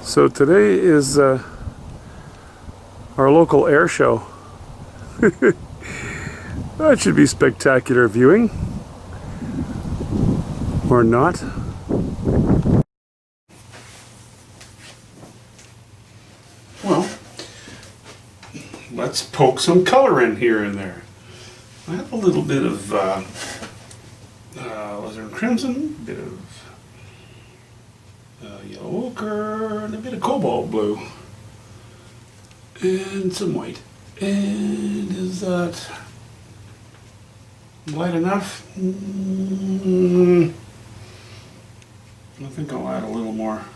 So today is our local air show. That should be spectacular viewing. Or not. Well, let's poke some color in here and there. I have a little bit of alizarin crimson, a bit of yellow ochre, and a bit of cobalt blue, and some white. And is that light enough? I think I'll add a little more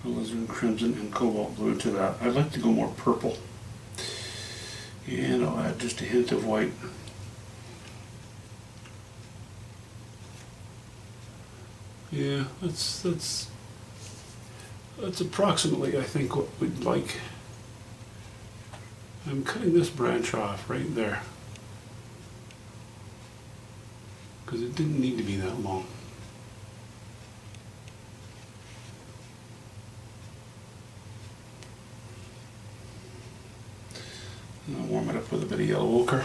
alizarin crimson and cobalt blue to that. I'd like to go more purple. And I'll add just a hint of white. Yeah, that's approximately, I think, what we'd like. I'm cutting this branch off right there because it didn't need to be that long. And I'll warm it up with a bit of yellow ochre.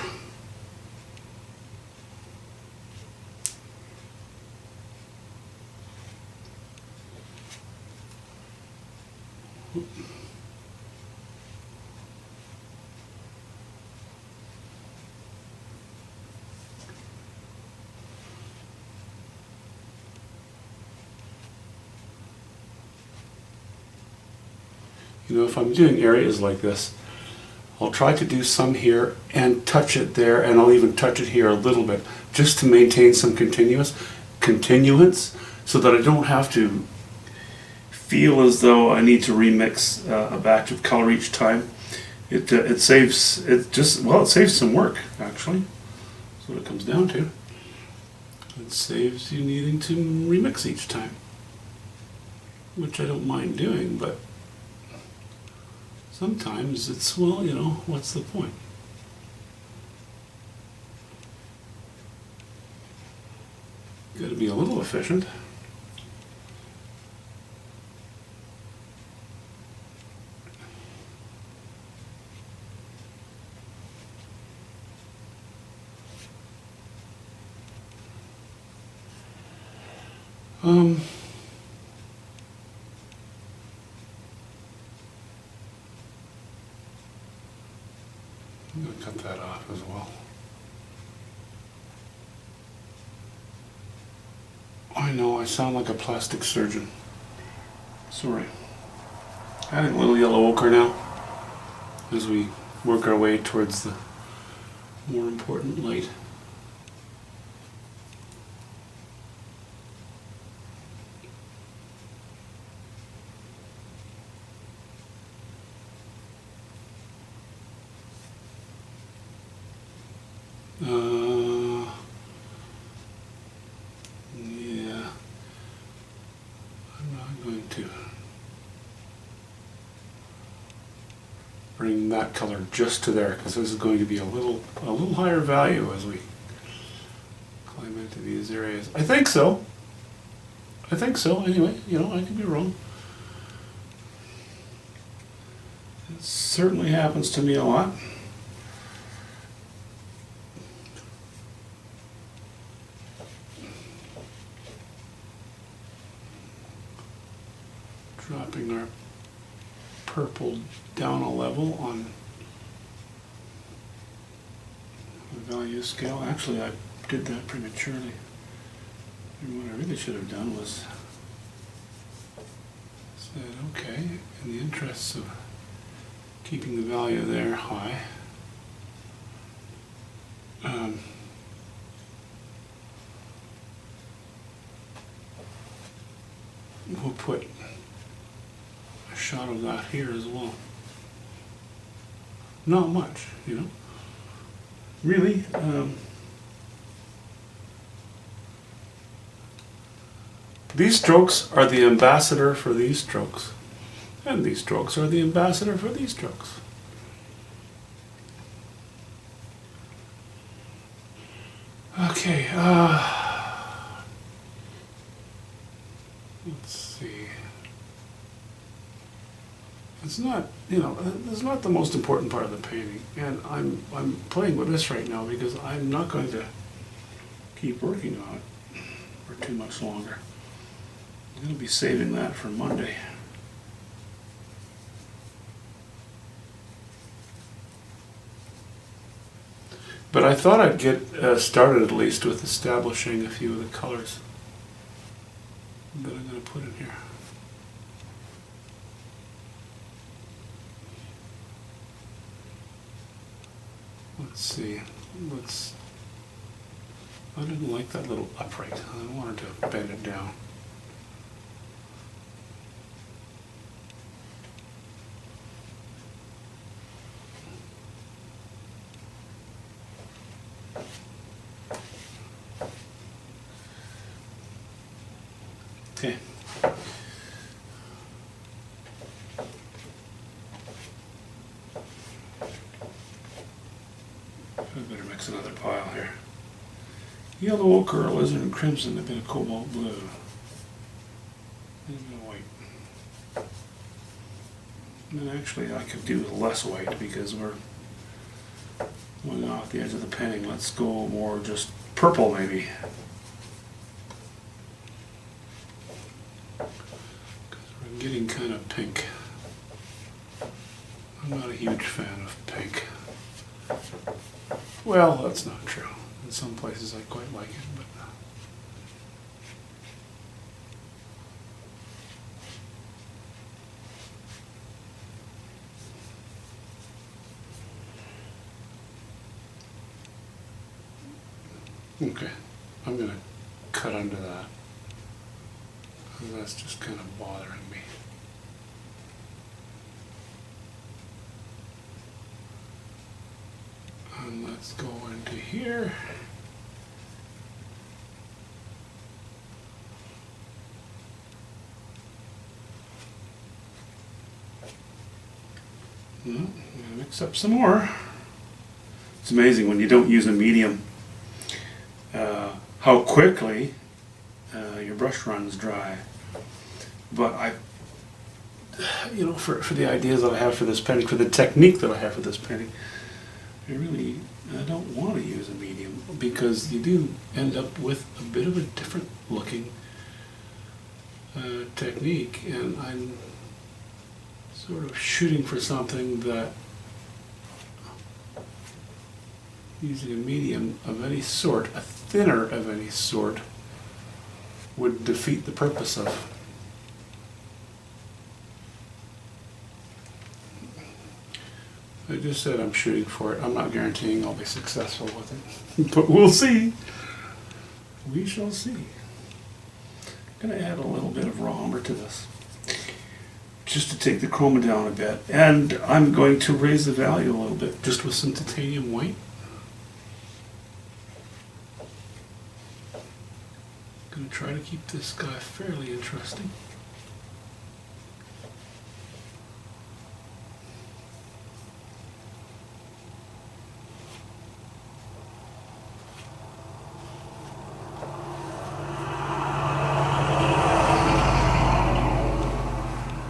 You know, if I'm doing areas like this, I'll try to do some here and touch it there, and I'll even touch it here a little bit, just to maintain some continuance, so that I don't have to feel as though I need to remix a batch of color each time. It saves some work, actually. That's what it comes down to. It saves you needing to remix each time, which I don't mind doing, but sometimes it's, well, you know, what's the point? Got to be a little efficient. I'm going to cut that off as well. I know, I sound like a plastic surgeon. Sorry. Adding a little yellow ochre now as we work our way towards the more important light. Yeah, I'm not going to bring that color just to there, because this is going to be a little higher value as we climb into these areas. I think so. Anyway, you know, I could be wrong. It certainly happens to me a lot. Dropping our purple down a level on the value scale. Actually, I did that prematurely. And what I really should have done was said, okay, in the interests of keeping the value there high, we'll put a shot of that here as well. Not much, you know. Really, these strokes are the ambassador for these strokes, and these strokes are the ambassador for these strokes. Okay, let's see. It's not, it's not the most important part of the painting. And I'm playing with this right now because I'm not going to keep working on it for too much longer. I'm going to be saving that for Monday. But I thought I'd get started at least with establishing a few of the colors that I'm going to put in here. Let's see. I didn't like that little upright. I wanted to bend it down. Okay. I better mix another pile here. Yellow ochre, alizarin and crimson, a bit of cobalt blue, and a bit of white. And actually I could do less white because we're going off the edge of the painting. Let's go more just purple maybe. We're getting kind of pink. I'm not a huge fan of pink. Well, that's not true. In some places I quite like it, but okay, I'm going to cut under that. That's just kind of bothering me. And let's go into here. I'm going to mix up some more. It's amazing when you don't use a medium how quickly your brush runs dry. But for the ideas that I have for this painting, for the technique that I have for this painting, I don't want to use a medium because you do end up with a bit of a different looking technique, and I'm sort of shooting for something that using a medium of any sort, a thinner of any sort, would defeat the purpose of. I just said I'm shooting for it. I'm not guaranteeing I'll be successful with it, but we'll see. We shall see. I'm going to add a little bit of raw umber to this, just to take the chroma down a bit, and I'm going to raise the value a little bit, just with some titanium white. I'm going to try to keep this guy fairly interesting.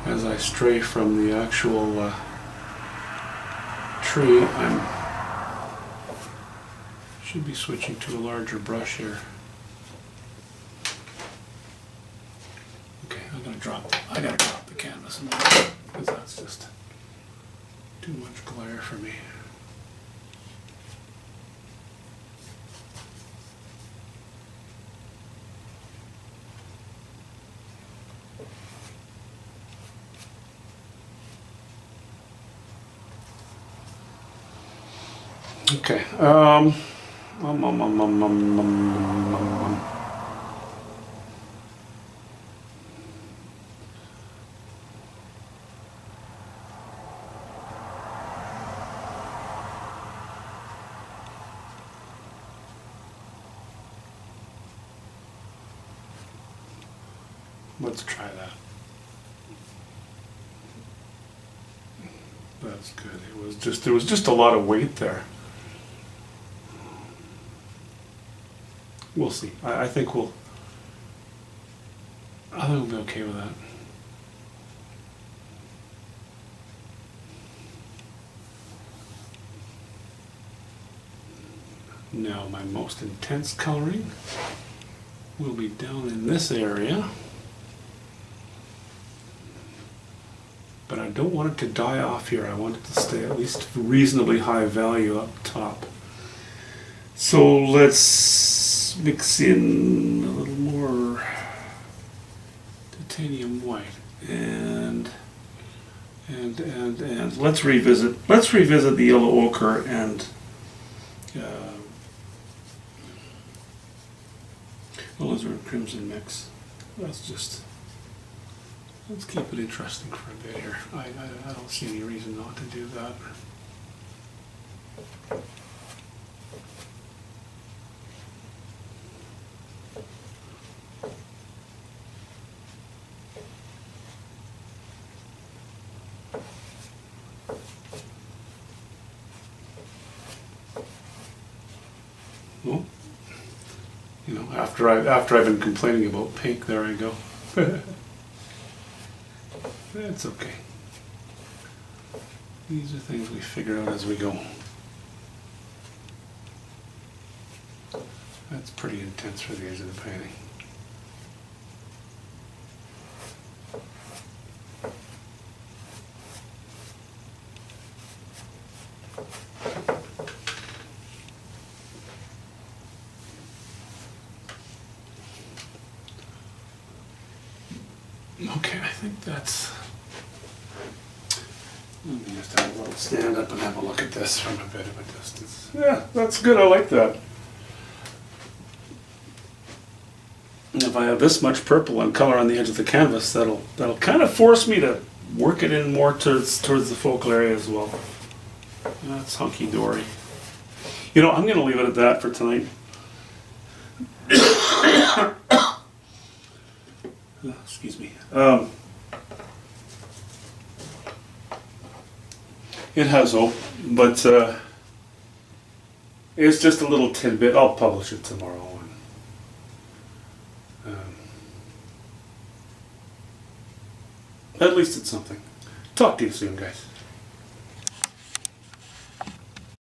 As I stray from the actual tree, should be switching to a larger brush here. Okay, I gotta drop the canvas a minute, because that's just too much glare for me. Okay. Let's try that. That's good. There was just a lot of weight there. We'll see. I think we'll be okay with that. Now my most intense coloring will be down in this area. But I don't want it to die off here. I want it to stay at least reasonably high value up top. So let's mix in a little more titanium white and let's revisit the yellow ochre and alizarin crimson mix. Let's keep it interesting for a bit here. I don't see any reason not to do that. Well, you know, after I've been complaining about pink, there I go. That's okay. These are things we figure out as we go. That's pretty intense for the edge of the painting. Okay, I think that's... Let me just have a little stand up and have a look at this from a bit of a distance. Yeah, that's good. I like that. And if I have this much purple and color on the edge of the canvas, that'll kind of force me to work it in more towards the focal area as well. That's hunky-dory. You know, I'm going to leave it at that for tonight. Excuse me. It has hope, but it's just a little tidbit. I'll publish it tomorrow. And, at least it's something. Talk to you soon, guys.